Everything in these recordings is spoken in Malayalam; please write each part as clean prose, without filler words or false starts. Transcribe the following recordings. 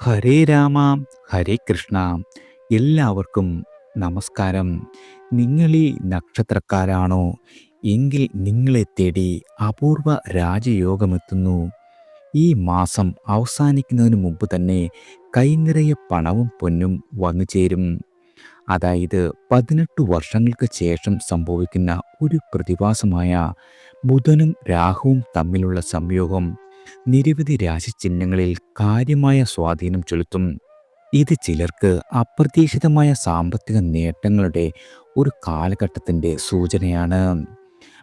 ഹരേ രാമ ഹരേ കൃഷ്ണ. എല്ലാവർക്കും നമസ്കാരം. നിങ്ങളീ നക്ഷത്രക്കാരാണോ? എങ്കിൽ നിങ്ങളെ തേടി അപൂർവ രാജയോഗമെത്തുന്നു. ഈ മാസം അവസാനിക്കുന്നതിന് മുമ്പ് തന്നെ കൈനിറയെ പണവും പൊന്നും വന്നു ചേരും. അതായത് 18 വർഷങ്ങൾക്ക് ശേഷം സംഭവിക്കുന്ന ഒരു പ്രതിഭാസമായ ബുധനും രാഹുവും തമ്മിലുള്ള സംയോഗം നിരവധി രാശിചിഹ്നങ്ങളിൽ കാര്യമായ സ്വാധീനം ചെലുത്തും. ഇത് ചിലർക്ക് അപ്രതീക്ഷിതമായ സാമ്പത്തിക നേട്ടങ്ങളുടെ ഒരു കാലഘട്ടത്തിൻ്റെ സൂചനയാണ്.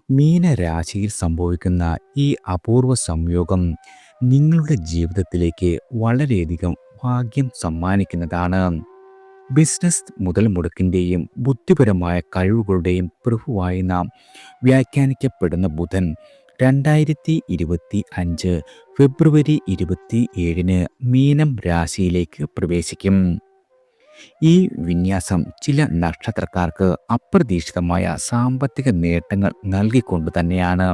മീനരാശിയിൽ സംഭവിക്കുന്ന ഈ അപൂർവ സംയോഗം നിങ്ങളുടെ ജീവിതത്തിലേക്ക് വളരെയധികം ഭാഗ്യം സമ്മാനിക്കുന്നതാണ്. ബിസിനസ് മുതൽ മുടക്കിൻ്റെയും ബുദ്ധിപരമായ കഴിവുകളുടെയും പ്രഭുവായി നാം വ്യാഖ്യാനിക്കപ്പെടുന്ന ബുധൻ 2025 ഫെബ്രുവരി 27 മീനം രാശിയിലേക്ക് പ്രവേശിക്കും. ഈ വിന്യാസം ചില നക്ഷത്രക്കാർക്ക് അപ്രതീക്ഷിതമായ സാമ്പത്തിക നേട്ടങ്ങൾ നൽകിക്കൊണ്ട് തന്നെയാണ്.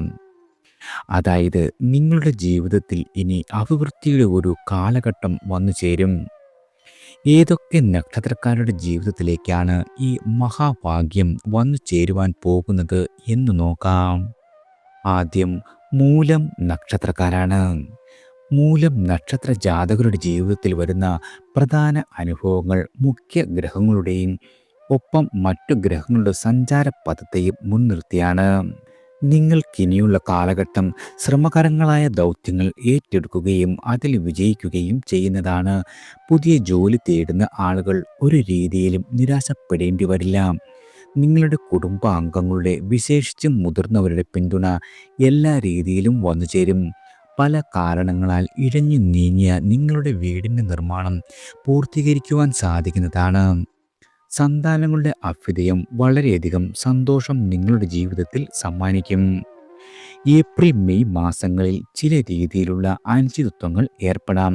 അതായത് നിങ്ങളുടെ ജീവിതത്തിൽ ഇനി അഭിവൃദ്ധിയുടെ ഒരു കാലഘട്ടം വന്നു ചേരും. ഏതൊക്കെ നക്ഷത്രക്കാരുടെ ജീവിതത്തിലേക്കാണ് ഈ മഹാഭാഗ്യം വന്നു ചേരുവാൻ പോകുന്നത് എന്ന് നോക്കാം. ആദ്യം മൂലം നക്ഷത്രക്കാരാണ്. മൂലം നക്ഷത്ര ജാതകരുടെ ജീവിതത്തിൽ വരുന്ന പ്രധാന അനുഭവങ്ങൾ മുഖ്യ ഗ്രഹങ്ങളുടെയും ഒപ്പം മറ്റു ഗ്രഹങ്ങളുടെ സഞ്ചാര പഥത്തെയും മുൻനിർത്തിയാണ്. നിങ്ങൾക്കിനിയുള്ള കാലഘട്ടം ശ്രമകരങ്ങളായ ദൗത്യങ്ങൾ ഏറ്റെടുക്കുകയും അതിൽ വിജയിക്കുകയും ചെയ്യുന്നതാണ്. പുതിയ ജോലി തേടുന്ന ആളുകൾ ഒരു രീതിയിലും നിരാശപ്പെടേണ്ടി വരില്ല. നിങ്ങളുടെ കുടുംബാംഗങ്ങളുടെ, വിശേഷിച്ചും മുതിർന്നവരുടെ പിന്തുണ എല്ലാ രീതിയിലും വന്നു ചേരും. പല കാരണങ്ങളാൽ ഇഴഞ്ഞു നീങ്ങിയ നിങ്ങളുടെ വീടിൻ്റെ നിർമ്മാണം പൂർത്തീകരിക്കുവാൻ സാധിക്കുന്നതാണ്. സന്താനങ്ങളുടെ അഭ്യുദയം വളരെയധികം സന്തോഷം നിങ്ങളുടെ ജീവിതത്തിൽ സമ്മാനിക്കും. ഏപ്രിൽ മെയ് മാസങ്ങളിൽ ചില രീതിയിലുള്ള അനിശ്ചിതത്വങ്ങൾ ഏർപ്പെടാം.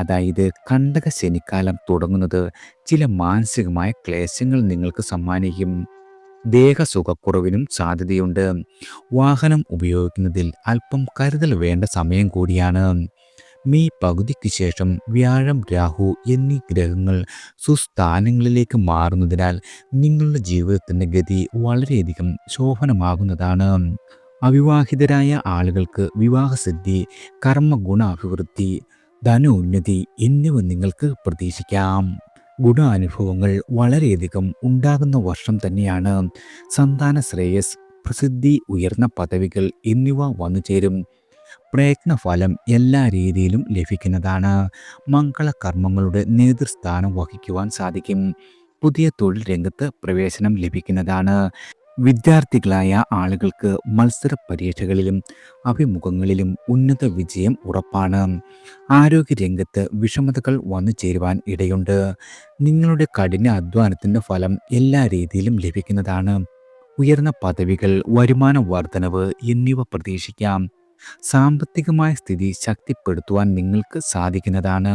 അതായത് കണ്ടക ശനിക്കാലം തുടങ്ങുന്നത് ചില മാനസികമായ ക്ലേശങ്ങൾ നിങ്ങൾക്ക് സമ്മാനിക്കും. ദേഹസുഖക്കുറവിനും സാധ്യതയുണ്ട്. വാഹനം ഉപയോഗിക്കുന്നതിൽ അല്പം കരുതൽ വേണ്ട സമയം കൂടിയാണ്. മെയ് പകുതിക്ക് ശേഷം വ്യാഴം, രാഹു എന്നീ ഗ്രഹങ്ങൾ സുസ്ഥാനങ്ങളിലേക്ക് മാറുന്നതിനാൽ നിങ്ങളുടെ ജീവിതത്തിൻ്റെ ഗതി വളരെയധികം ശോഭനമാകുന്നതാണ്. അവിവാഹിതരായ ആളുകൾക്ക് വിവാഹസിദ്ധി, കർമ്മഗുണ അഭിവൃദ്ധി, ധനോന്നതി എന്നിവ നിങ്ങൾക്ക് പ്രതീക്ഷിക്കാം. ഗുണാനുഭവങ്ങൾ വളരെയധികം ഉണ്ടാകുന്ന വർഷം തന്നെയാണ്. സന്താന ശ്രേയസ്, പ്രസിദ്ധി, ഉയർന്ന പദവികൾ എന്നിവ വന്നു ചേരും. പ്രയത്നഫലം എല്ലാ രീതിയിലും ലഭിക്കുന്നതാണ്. മംഗളകർമ്മങ്ങളുടെ നേതൃസ്ഥാനം വഹിക്കുവാൻ സാധിക്കും. പുതിയ തൊഴിൽ രംഗത്ത് പ്രവേശനം ലഭിക്കുന്നതാണ്. വിദ്യാർത്ഥികളായ ആളുകൾക്ക് മത്സര പരീക്ഷകളിലും അഭിമുഖങ്ങളിലും ഉന്നത വിജയം ഉറപ്പാണ്. ആരോഗ്യരംഗത്ത് വിഷമതകൾ വന്നു ചേരുവാൻ ഇടയുണ്ട്. നിങ്ങളുടെ കഠിന അധ്വാനത്തിൻ്റെ ഫലം എല്ലാ രീതിയിലും ലഭിക്കുന്നതാണ്. ഉയർന്ന പദവികൾ, വരുമാന വർധനവ് എന്നിവ പ്രതീക്ഷിക്കാം. സാമ്പത്തികമായ സ്ഥിതി ശക്തിപ്പെടുത്തുവാൻ നിങ്ങൾക്ക് സാധിക്കുന്നതാണ്.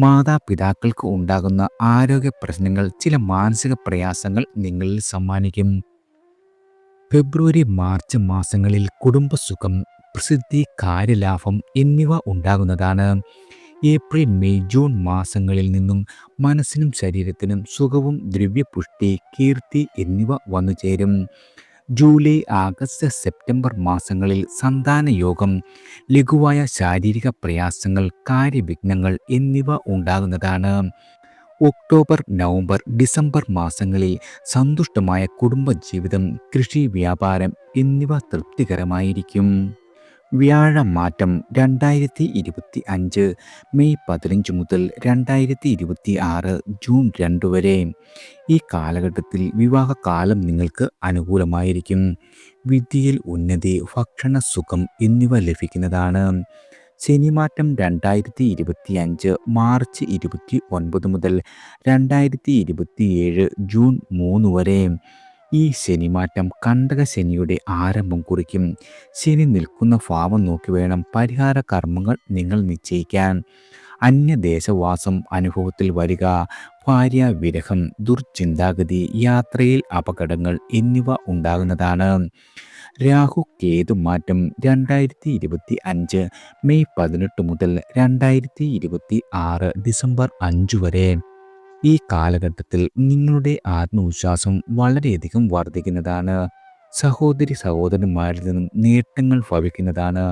മാതാപിതാക്കൾക്ക് ഉണ്ടാകുന്ന ആരോഗ്യ പ്രശ്നങ്ങൾ ചില മാനസിക പ്രയാസങ്ങൾ നിങ്ങളിൽ സമ്മാനിക്കും. ഫെബ്രുവരി മാർച്ച് മാസങ്ങളിൽ കുടുംബസുഖം, പ്രസിദ്ധി, കാര്യലാഭം എന്നിവ ഉണ്ടാകുന്നതാണ്. ഏപ്രിൽ മെയ് ജൂൺ മാസങ്ങളിൽ നിന്നും മനസ്സിനും ശരീരത്തിനും സുഖവും ദ്രവ്യപുഷ്ടി, കീർത്തി എന്നിവ വന്നു ചേരും. ജൂലൈ, ആഗസ്റ്റ്, സെപ്റ്റംബർ മാസങ്ങളിൽ സന്താനയോഗം, ലഘുവായ ശാരീരിക പ്രയാസങ്ങൾ, കാര്യവിഘ്നങ്ങൾ എന്നിവ ഉണ്ടാകുന്നതാണ്. ഒക്ടോബർ, നവംബർ, ഡിസംബർ മാസങ്ങളിൽ സന്തുഷ്ടമായ കുടുംബജീവിതം, കൃഷി, വ്യാപാരം എന്നിവ തൃപ്തികരമായിരിക്കും. വ്യാഴമാറ്റം 2025 മെയ് 15 മുതൽ 2026 ജൂൺ 2 വരെ. ഈ കാലഘട്ടത്തിൽ വിവാഹകാലം നിങ്ങൾക്ക് അനുകൂലമായിരിക്കും. വിദ്യയിൽ ഉന്നതി, ഭക്ഷണസുഖം എന്നിവ ലഭിക്കുന്നതാണ്. ശനിമാറ്റം 2025 മാർച്ച് 29 മുതൽ 2027 ജൂൺ 3 വരെ. ഈ ശനിമാറ്റം കണ്ടക ശനിയുടെ ആരംഭം കുറിക്കും. ശനി നിൽക്കുന്ന ഭാവം നോക്കി വേണം പരിഹാര കർമ്മങ്ങൾ നിങ്ങൾ നിശ്ചയിക്കാൻ. അന്യദേശവാസം അനുഭവത്തിൽ വരിക, ഭാര്യാവിരഹം, ദുർചിന്താഗതി, യാത്രയിൽ അപകടങ്ങൾ എന്നിവ ഉണ്ടാകുന്നതാണ്. രാഹു കേതു മാറ്റം 2025 മെയ് 18 മുതൽ 2026 ഡിസംബർ 5 വരെ. ഈ കാലഘട്ടത്തിൽ നിങ്ങളുടെ ആത്മവിശ്വാസം വളരെയധികം വർദ്ധിക്കുന്നതാണ്. സഹോദരി സഹോദരന്മാരിൽ നിന്നും നേട്ടങ്ങൾ ഭവിക്കുന്നതാണ്.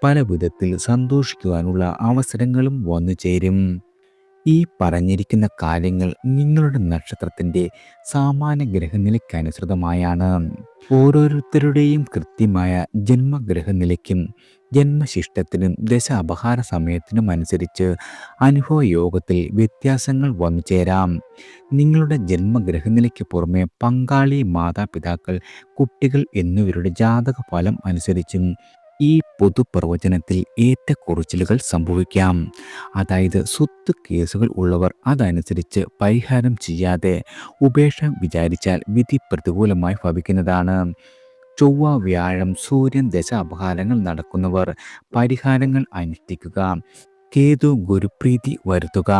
പല വിധത്തിൽ സന്തോഷിക്കുവാനുള്ള അവസരങ്ങളും വന്നു ചേരും. ഈ പറഞ്ഞിരിക്കുന്ന കാര്യങ്ങൾ നിങ്ങളുടെ നക്ഷത്രത്തിൻ്റെ സാമാന്യ ഗ്രഹനിലയ്ക്കനുസൃതമായാണ്. ഓരോരുത്തരുടെയും കൃത്യമായ ജന്മഗ്രഹനിലയ്ക്കും ജന്മശിഷ്ടത്തിനും ദശ അപഹാര സമയത്തിനും അനുസരിച്ച് അനുഭവയോഗത്തിൽ വ്യത്യാസങ്ങൾ വന്നു ചേരാം. നിങ്ങളുടെ ജന്മഗ്രഹനിലയ്ക്ക് പുറമെ പങ്കാളി, മാതാപിതാക്കൾ, കുട്ടികൾ എന്നിവരുടെ ജാതക ഫലം അനുസരിച്ചും ഈ പൊതുപ്രവചനത്തിൽ ഏറ്റക്കുറച്ചിലുകൾ സംഭവിക്കാം. അതായത് സ്വത്ത് കേസുകൾ ഉള്ളവർ അതനുസരിച്ച് പരിഹാരം ചെയ്യാതെ ഉപേക്ഷ വിചാരിച്ചാൽ വിധി പ്രതികൂലമായി ഭവിക്കുന്നതാണ്. ചൊവ്വ, വ്യാഴം, സൂര്യൻ ദശ അപഹാരങ്ങൾ നടക്കുന്നവർ പരിഹാരങ്ങൾ അനുഷ്ഠിക്കുക. കേതു ഗുരുപ്രീതി വരുത്തുക.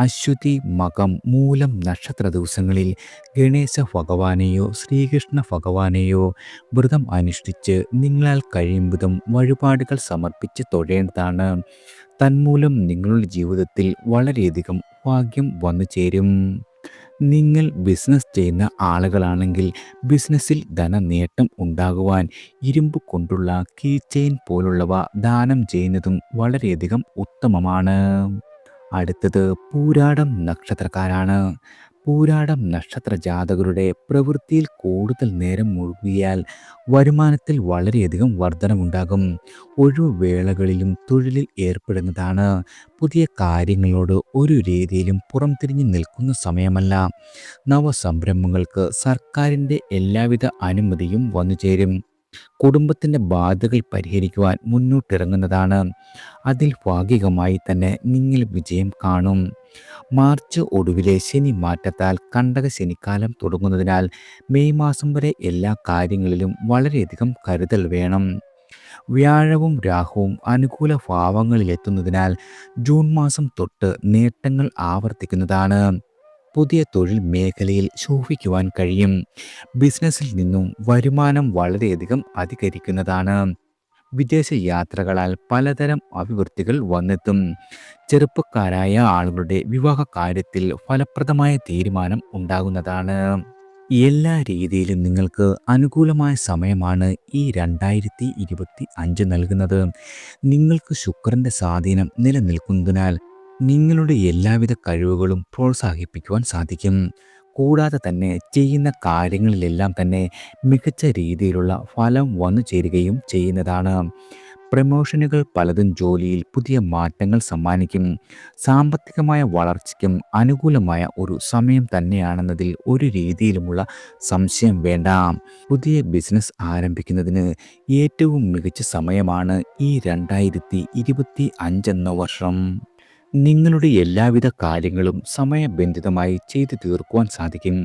അശ്വതി, മകം, മൂലം നക്ഷത്ര ദിവസങ്ങളിൽ ഗണേശ ഭഗവാനെയോ ശ്രീകൃഷ്ണ ഭഗവാനെയോ വ്രതം അനുഷ്ഠിച്ച് നിങ്ങളാൽ കഴിയും വിധം വഴിപാടുകൾ സമർപ്പിച്ച് തൊഴേണ്ടതാണ്. തന്മൂലം നിങ്ങളുടെ ജീവിതത്തിൽ വളരെയധികം ഭാഗ്യം വന്നു ചേരും. നിങ്ങൾ ബിസിനസ് ചെയ്യുന്ന ആളുകളാണെങ്കിൽ ബിസിനസ്സിൽ ധനനേട്ടം ഉണ്ടാകുവാൻ ഇരുമ്പ് കൊണ്ടുള്ള കീ ചെയിൻ പോലുള്ളവ ദാനം ചെയ്യുന്നതും വളരെയധികം ഉത്തമമാണ്. അടുത്തത് പൂരാടം നക്ഷത്രക്കാരാണ്. പൂരാടം നക്ഷത്ര ജാതകരുടെ പ്രവൃത്തിയിൽ കൂടുതൽ നേരം മുഴുകിയാൽ വരുമാനത്തിൽ വളരെയധികം വർധനവുണ്ടാകും. ഒഴിവുവേളകളിലും തൊഴിലിൽ ഏർപ്പെടുന്നതാണ്. പുതിയ കാര്യങ്ങളോട് ഒരു രീതിയിലും പുറംതിരിഞ്ഞു നിൽക്കുന്ന സമയമല്ല. നവസംരംഭങ്ങൾക്ക് സർക്കാരിൻ്റെ എല്ലാവിധ അനുമതിയും വന്നു ചേരും. കുടുംബത്തിൻ്റെ ബാധ്യതകൾ പരിഹരിക്കുവാൻ മുന്നോട്ടിറങ്ങുന്നതാണ്. അതിൽ ഭാഗികമായി തന്നെ നിങ്ങൾ വിജയം കാണും. മാർച്ച് ഒടുവിലെ ശനി മാറ്റത്താൽ കണ്ടക ശനിക്കാലം തുടങ്ങുന്നതിനാൽ മെയ് മാസം വരെ എല്ലാ കാര്യങ്ങളിലും വളരെയധികം കരുതൽ വേണം. വ്യാഴവും രാഹുവും അനുകൂല ഭാവങ്ങളിലെത്തുന്നതിനാൽ ജൂൺ മാസം തൊട്ട് നേട്ടങ്ങൾ ആവർത്തിക്കുന്നതാണ്. പുതിയ തൊഴിൽ മേഖലയിൽ ശോഭിക്കുവാൻ കഴിയും. ബിസിനസ്സിൽ നിന്നും വരുമാനം വളരെയധികം അധികരിക്കുന്നതാണ്. വിദേശ യാത്രകളാൽ പലതരം അഭിവൃദ്ധികൾ വന്നെത്തും. ചെറുപ്പക്കാരായ ആളുകളുടെ വിവാഹ കാര്യത്തിൽ ഫലപ്രദമായ തീരുമാനം ഉണ്ടാകുന്നതാണ്. എല്ലാ രീതിയിലും നിങ്ങൾക്ക് അനുകൂലമായ സമയമാണ് ഈ 2025 നൽകുന്നത്. നിങ്ങൾക്ക് ശുക്രൻ്റെ സ്വാധീനം നിലനിൽക്കുന്നതിനാൽ നിങ്ങളുടെ എല്ലാവിധ കഴിവുകളും പ്രോത്സാഹിപ്പിക്കുവാൻ സാധിക്കും. കൂടാതെ തന്നെ ചെയ്യുന്ന കാര്യങ്ങളിലെല്ലാം തന്നെ മികച്ച രീതിയിലുള്ള ഫലം വന്നു ചേരുകയും ചെയ്യുന്നതാണ്. പ്രമോഷനുകൾ പലതും ജോലിയിൽ പുതിയ മാറ്റങ്ങൾ സമ്മാനിക്കും. സാമ്പത്തികമായ വളർച്ചയ്ക്കും അനുകൂലമായ ഒരു സമയം തന്നെയാണെന്നതിൽ ഒരു രീതിയിലുമുള്ള സംശയം വേണ്ട. പുതിയ ബിസിനസ് ആരംഭിക്കുന്നതിന് ഏറ്റവും മികച്ച സമയമാണ് ഈ 2025 എന്ന വർഷം. നിങ്ങളുടെ എല്ലാവിധ കാര്യങ്ങളും സമയബന്ധിതമായി ചെയ്തു തീർക്കുവാൻ സാധിക്കും.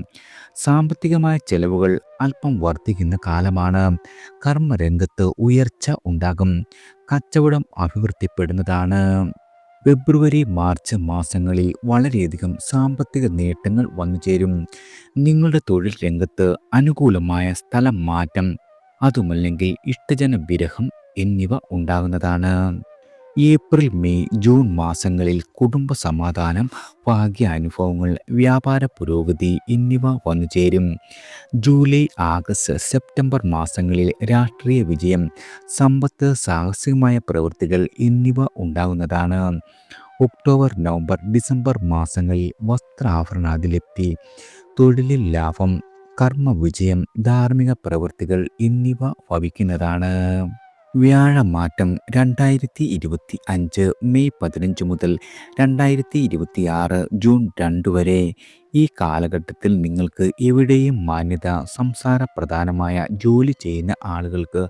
സാമ്പത്തികമായ ചെലവുകൾ അല്പം വർദ്ധിക്കുന്ന കാലമാണ്. കർമ്മരംഗത്ത് ഉയർച്ച ഉണ്ടാകും. കച്ചവടം അഭിവൃദ്ധിപ്പെടുന്നതാണ്. ഫെബ്രുവരി, മാർച്ച് മാസങ്ങളിൽ വളരെയധികം സാമ്പത്തിക നേട്ടങ്ങൾ വന്നു ചേരും. നിങ്ങളുടെ തൊഴിൽ രംഗത്ത് അനുകൂലമായ സ്ഥലം മാറ്റം, അതുമല്ലെങ്കിൽ ഇഷ്ടജന വിരഹം എന്നിവ ഉണ്ടാകുന്നതാണ്. ഏപ്രിൽ, മെയ്, ജൂൺ മാസങ്ങളിൽ കുടുംബ സമാധാനം, ഭാഗ്യാനുഭവങ്ങൾ, വ്യാപാര പുരോഗതി എന്നിവ വന്നു ചേരും. ജൂലൈ, ആഗസ്റ്റ്, സെപ്റ്റംബർ മാസങ്ങളിൽ രാഷ്ട്രീയ വിജയം, സമ്പത്ത്, സാഹസികമായ പ്രവൃത്തികൾ എന്നിവ ഉണ്ടാകുന്നതാണ്. ഒക്ടോബർ, നവംബർ, ഡിസംബർ മാസങ്ങളിൽ വസ്ത്രാഭരണാദിലപ്തി, തൊഴിലിൽ ലാഭം, കർമ്മവിജയം, ധാർമ്മിക പ്രവൃത്തികൾ എന്നിവ ഭവിക്കുന്നതാണ്. വ്യാഴമാറ്റം 2025 മെയ് 15 മുതൽ 2026 ജൂൺ 2 വരെ. ഈ കാലഘട്ടത്തിൽ നിങ്ങൾക്ക് എവിടെയും മാന്യത, സംസാര പ്രധാനമായ ജോലി ചെയ്യുന്ന ആളുകൾക്ക്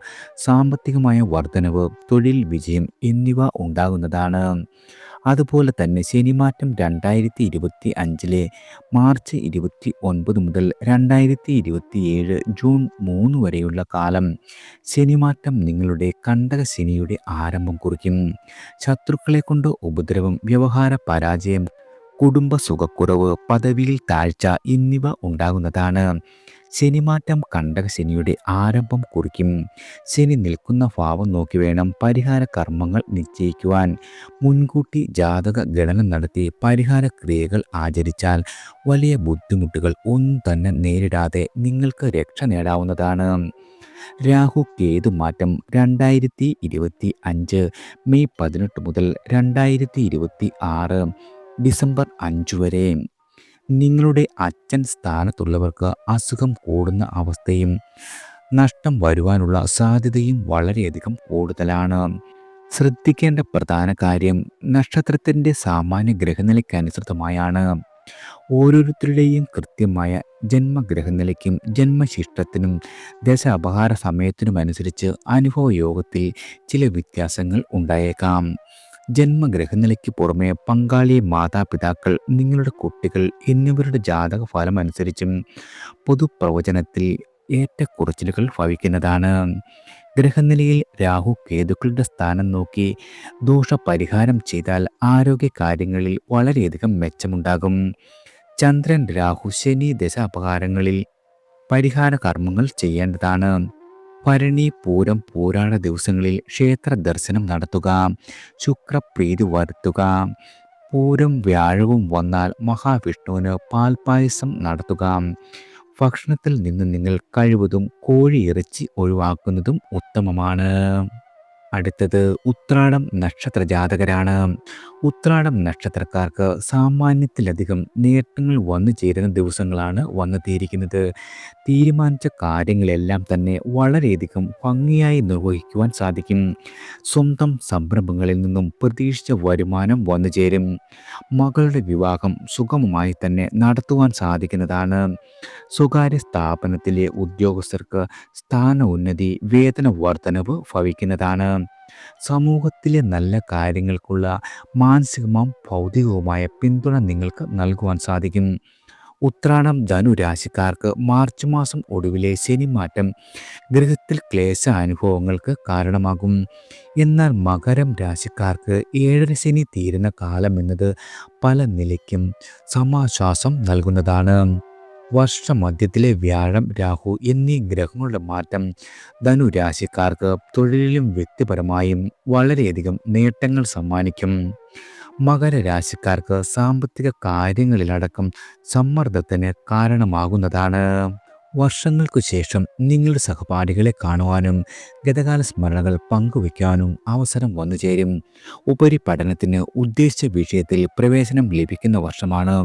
സാമ്പത്തികമായ വർധനവ്, തൊഴിൽ വിജയം എന്നിവ ഉണ്ടാകുന്നതാണ്. അതുപോലെ തന്നെ ശനിമാറ്റം 2025 മാർച്ച് 29 മുതൽ 2027 ജൂൺ 3 വരെയുള്ള കാലം ശനിമാറ്റം നിങ്ങളുടെ കണ്ടക ശനിയുടെ ആരംഭം കുറിക്കും. ശത്രുക്കളെ കൊണ്ട് ഉപദ്രവം, വ്യവഹാര പരാജയം, കുടുംബ സുഖക്കുറവ്, പദവിയിൽ താഴ്ച എന്നിവ ഉണ്ടാകുന്നതാണ്. ശനിമാറ്റം കണ്ടക ശനിയുടെ ആരംഭം കുറിക്കും. ശനി നിൽക്കുന്ന ഭാവം നോക്കി വേണം പരിഹാര കർമ്മങ്ങൾ നിശ്ചയിക്കുവാൻ. മുൻകൂട്ടി ജാതക ഗണന നടത്തി പരിഹാര ക്രിയകൾ ആചരിച്ചാൽ വലിയ ബുദ്ധിമുട്ടുകൾ ഒന്നും തന്നെ നേരിടാതെ നിങ്ങൾക്ക് രക്ഷ നേടാവുന്നതാണ്. രാഹു കേതു മാറ്റം 2025 മെയ് 18 മുതൽ 2026 ഡിസംബർ 5 വരെ. നിങ്ങളുടെ അച്ഛൻ സ്ഥാനത്തുള്ളവർക്ക് അസുഖം കൂടുന്ന അവസ്ഥയും നഷ്ടം വരുവാനുള്ള സാധ്യതയും വളരെയധികം കൂടുതലാണ്. ശ്രദ്ധിക്കേണ്ട പ്രധാന കാര്യം നക്ഷത്രത്തിൻ്റെ സാമാന്യ ഗ്രഹനിലയ്ക്കനുസൃതമായാണ്. ഓരോരുത്തരുടെയും കൃത്യമായ ജന്മഗ്രഹനിലയ്ക്കും ജന്മശിഷ്ടത്തിനും ദശ അപഹാര സമയത്തിനുമനുസരിച്ച് അനുഭവയോഗത്തിൽ ചില വ്യത്യാസങ്ങൾ ഉണ്ടായേക്കാം. ജന്മഗ്രഹനിലയ്ക്ക് പുറമെ പങ്കാളി, മാതാപിതാക്കൾ, നിങ്ങളുടെ കുട്ടികൾ എന്നിവരുടെ ജാതക ഫലം അനുസരിച്ചും പൊതുപ്രവചനത്തിൽ ഏറ്റക്കുറച്ചിലുകൾ ഭവിക്കുന്നതാണ്. ഗ്രഹനിലയിൽ രാഹു കേതുക്കളുടെ സ്ഥാനം നോക്കി ദോഷപരിഹാരം ചെയ്താൽ ആരോഗ്യകാര്യങ്ങളിൽ വളരെയധികം മെച്ചമുണ്ടാകും. ചന്ദ്രൻ, രാഹു, ശനി ദശ അപഹാരങ്ങളിൽ പരിഹാര കർമ്മങ്ങൾ ചെയ്യേണ്ടതാണ്. ഭരണി, പൂരം, പൂരാട ദിവസങ്ങളിൽ ക്ഷേത്ര ദർശനം നടത്തുക. ശുക്രപ്രീതി വരുത്തുക. പൂരം വ്യാഴവും വന്നാൽ മഹാവിഷ്ണുവിന് പാൽപായസം നടത്തുക. ഭക്ഷണത്തിൽ നിന്ന് നിങ്ങൾ കഴിവതും കോഴിയിറച്ചി ഒഴിവാക്കുന്നതും ഉത്തമമാണ്. അടുത്തത് ഉത്രാടം നക്ഷത്ര ജാതകരാണ്. ഉത്രാടം നക്ഷത്രക്കാർക്ക് സാമാന്യത്തിലധികം നേട്ടങ്ങൾ വന്നു ചേരുന്ന ദിവസങ്ങളാണ് വന്നെത്തിയിരിക്കുന്നത്. തീരുമാനിച്ച കാര്യങ്ങളെല്ലാം തന്നെ വളരെയധികം ഭംഗിയായി നിർവഹിക്കുവാൻ സാധിക്കും. സ്വന്തം സംരംഭങ്ങളിൽ നിന്നും പ്രതീക്ഷിച്ച വരുമാനം വന്നു ചേരും. മകളുടെ വിവാഹം സുഗമമായി തന്നെ നടത്തുവാൻ സാധിക്കുന്നതാണ്. സ്വകാര്യ സ്ഥാപനത്തിലെ ഉദ്യോഗസ്ഥർക്ക് സ്ഥാന ഉന്നതി, വേതന വർധനവ് ഭവിക്കുന്നതാണ്. സമൂഹത്തിലെ നല്ല കാര്യങ്ങൾക്കുള്ള മാനസികവും ഭൗതികവുമായ പിന്തുണ നിങ്ങൾക്ക് നൽകുവാൻ സാധിക്കും. ഉത്രാടം ധനുരാശിക്കാർക്ക് മാർച്ച് മാസം ഒടുവിലെ ശനിമാറ്റം ഗൃഹത്തിൽ ക്ലേശ അനുഭവങ്ങൾക്ക് കാരണമാകും. എന്നാൽ മകരം രാശിക്കാർക്ക് 7 ശനി തീരുന്ന കാലം എന്നത് പല നിലയ്ക്കും സമാശ്വാസം നൽകുന്നതാണ്. വർഷമധ്യത്തിലെ വ്യാഴം, രാഹു എന്നീ ഗ്രഹങ്ങളുടെ മാറ്റം ധനുരാശിക്കാർക്ക് തൊഴിലിലും വ്യക്തിപരമായും വളരെയധികം നേട്ടങ്ങൾ സമ്മാനിക്കും. മകരരാശിക്കാർക്ക് സാമ്പത്തിക കാര്യങ്ങളിലടക്കം സമ്മർദ്ദത്തിന് കാരണമാകുന്നതാണ്. വർഷങ്ങൾക്കു ശേഷം നിങ്ങളുടെ സഹപാഠികളെ കാണുവാനും ഗതകാല സ്മരണകൾ പങ്കുവയ്ക്കാനും അവസരം വന്നു ചേരും. ഉപരിപഠനത്തിന് ഉദ്ദേശിച്ച വിഷയത്തിൽ പ്രവേശനം ലഭിക്കുന്ന വർഷമാണ്.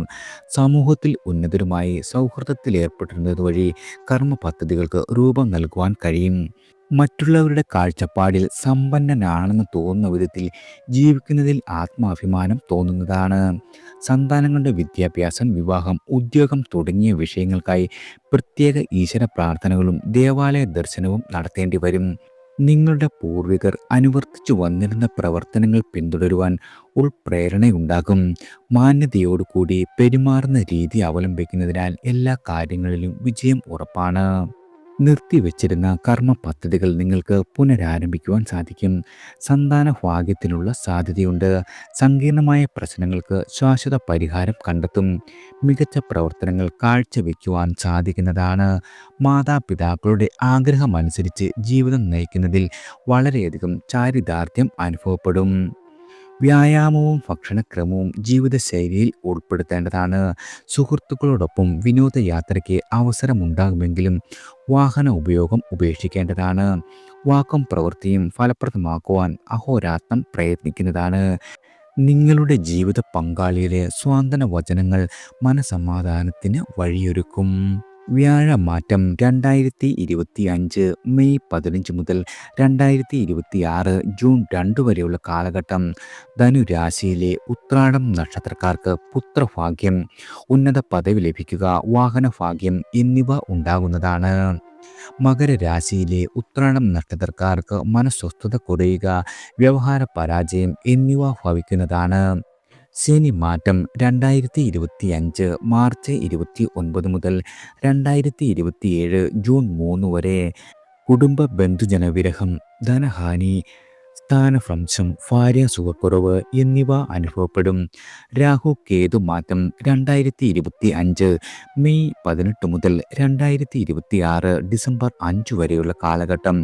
സമൂഹത്തിൽ ഉന്നതരുമായി സൗഹൃദത്തിൽ ഏർപ്പെടുന്നത് വഴി കർമ്മ പദ്ധതികൾക്ക് രൂപം നൽകുവാൻ കഴിയും. മറ്റുള്ളവരുടെ കാഴ്ചപ്പാടിൽ സമ്പന്നനാണെന്ന് തോന്നുന്ന വിധത്തിൽ ജീവിക്കുന്നതിൽ ആത്മാഭിമാനം തോന്നുന്നതാണ്. സന്താനങ്ങളുടെ വിദ്യാഭ്യാസം, വിവാഹം, ഉദ്യോഗം തുടങ്ങിയ വിഷയങ്ങൾക്കായി പ്രത്യേക ഈശ്വര പ്രാർത്ഥനകളും ദേവാലയ ദർശനവും നടത്തേണ്ടി വരും. നിങ്ങളുടെ പൂർവികർ അനുവർത്തിച്ചു വന്നിരുന്ന പ്രവർത്തനങ്ങൾ പിന്തുടരുവാൻ ഉൾപ്രേരണയുണ്ടാകും. മാന്യതയോടുകൂടി പെരുമാറുന്ന രീതി അവലംബിക്കുന്നതിനാൽ എല്ലാ കാര്യങ്ങളിലും വിജയം ഉറപ്പാണ്. നിർത്തിവെച്ചിരുന്ന കർമ്മ പദ്ധതികൾ നിങ്ങൾക്ക് പുനരാരംഭിക്കുവാൻ സാധിക്കും. സന്താന ഭാഗ്യത്തിനുള്ള സാധ്യതയുണ്ട്. സങ്കീർണമായ പ്രശ്നങ്ങൾക്ക് ശാശ്വത പരിഹാരം കണ്ടെത്തും. മികച്ച പ്രവർത്തനങ്ങൾ കാഴ്ചവെക്കുവാൻ സാധിക്കുന്നതാണ്. മാതാപിതാക്കളുടെ ആഗ്രഹമനുസരിച്ച് ജീവിതം നയിക്കുന്നതിൽ വളരെയധികം ചാരിതാർത്ഥ്യം അനുഭവപ്പെടും. വ്യായാമവും ഭക്ഷണക്രമവും ജീവിതശൈലിയിൽ ഉൾപ്പെടുത്തേണ്ടതാണ്. സുഹൃത്തുക്കളോടൊപ്പം വിനോദയാത്രയ്ക്ക് അവസരമുണ്ടാകുമെങ്കിലും വാഹന ഉപയോഗം ഉപേക്ഷിക്കേണ്ടതാണ്. വാക്കും പ്രവൃത്തിയും ഫലപ്രദമാക്കുവാൻ അഹോരാത്രം പ്രയത്നിക്കുന്നതാണ്. നിങ്ങളുടെ ജീവിത പങ്കാളിയിലെ സ്വാന്തന വചനങ്ങൾ മനസമാധാനത്തിന് വഴിയൊരുക്കും. വ്യാഴമാറ്റം 2025 മെയ് 15 മുതൽ 2026 ജൂൺ 2 വരെയുള്ള കാലഘട്ടം ധനുരാശിയിലെ ഉത്രാടം നക്ഷത്രക്കാർക്ക് പുത്രഭാഗ്യം, ഉന്നത പദവി ലഭിക്കുക, വാഹനഭാഗ്യം എന്നിവ ഉണ്ടാകുന്നതാണ്. മകരരാശിയിലെ ഉത്രാടം നക്ഷത്രക്കാർക്ക് മനസ്വസ്ഥത കുറയുക, വ്യവഹാര പരാജയം എന്നിവ ഭവിക്കുന്നതാണ്. ശനി മാറ്റം 2025 മാർച്ച് 29 മുതൽ 2027 ജൂൺ 3 വരെ. കുടുംബ ബന്ധുജനവിരഹം, ധനഹാനി, സ്ഥാനഭ്രംശം, ഭാര്യാസുഖക്കുറവ് എന്നിവ അനുഭവപ്പെടും. രാഹു കേതു മാറ്റം 2025 മെയ് 18 മുതൽ 2026 ഡിസംബർ 5 വരെയുള്ള കാലഘട്ടം.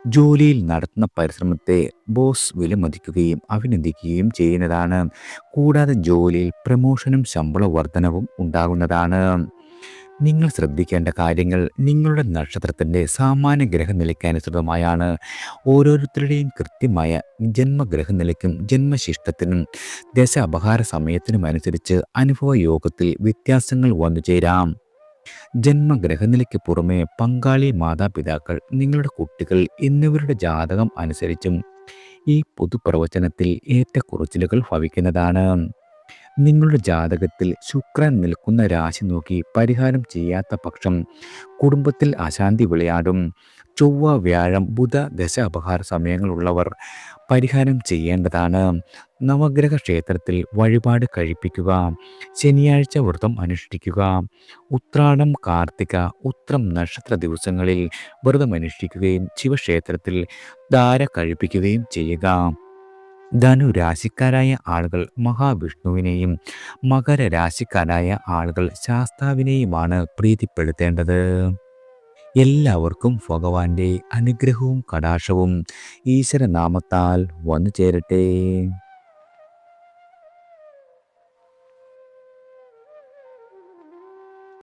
ജോലിയിൽ നടത്തുന്ന പരിശ്രമത്തെ ബോസ് വിലമതിക്കുകയും അഭിനന്ദിക്കുകയും ചെയ്യുന്നതാണ്. കൂടാതെ ജോലിയിൽ പ്രമോഷനും ശമ്പള വർധനവും ഉണ്ടാകുന്നതാണ്. നിങ്ങൾ ശ്രദ്ധിക്കേണ്ട കാര്യങ്ങൾ നിങ്ങളുടെ നക്ഷത്രത്തിൻ്റെ സാമാന്യ ഗ്രഹനിലയ്ക്ക് അനുസൃതമായാണ്. ഓരോരുത്തരുടെയും കൃത്യമായ ജന്മഗ്രഹനിലയ്ക്കും ജന്മശിഷ്ടത്തിനും ദശ അപഹാര സമയത്തിനും അനുസരിച്ച് അനുഭവ യോഗത്തിൽ വ്യത്യാസങ്ങൾ വന്നു ചേരാം. ജന്മഗ്രഹനിലയ്ക്ക് പുറമെ പങ്കാളി, മാതാപിതാക്കൾ, നിങ്ങളുടെ കുട്ടികൾ എന്നിവരുടെ ജാതകം അനുസരിച്ചും ഈ പൊതുപ്രവചനത്തിൽ ഏറ്റക്കുറച്ചിലുകൾ ഭവിക്കുന്നതാണ്. നിങ്ങളുടെ ജാതകത്തിൽ ശുക്രൻ നിൽക്കുന്ന രാശി നോക്കി പരിഹാരം ചെയ്യാത്ത പക്ഷം കുടുംബത്തിൽ അശാന്തി വിളയാടും. ചൊവ്വ, വ്യാഴം, ബുധ ദശ അപഹാര സമയങ്ങളുള്ളവർ പരിഹാരം ചെയ്യേണ്ടതാണ്. നവഗ്രഹ ക്ഷേത്രത്തിൽ വഴിപാട് കഴിപ്പിക്കുക. ശനിയാഴ്ച വ്രതം അനുഷ്ഠിക്കുക. ഉത്രാടം, കാർത്തിക, ഉത്രം നക്ഷത്ര ദിവസങ്ങളിൽ വ്രതമനുഷ്ഠിക്കുകയും ശിവക്ഷേത്രത്തിൽ ധാര കഴിപ്പിക്കുകയും ചെയ്യുക. ധനുരാശിക്കാരായ ആളുകൾ മഹാവിഷ്ണുവിനെയും മകരരാശിക്കാരായ ആളുകൾ ശാസ്താവിനെയുമാണ് പ്രീതിപ്പെടുത്തേണ്ടത്. എല്ലാവർക്കും ഭഗവാന്റെ അനുഗ്രഹവും കടാക്ഷവും ഈശ്വരനാമത്താൽ വന്നു ചേരട്ടെ.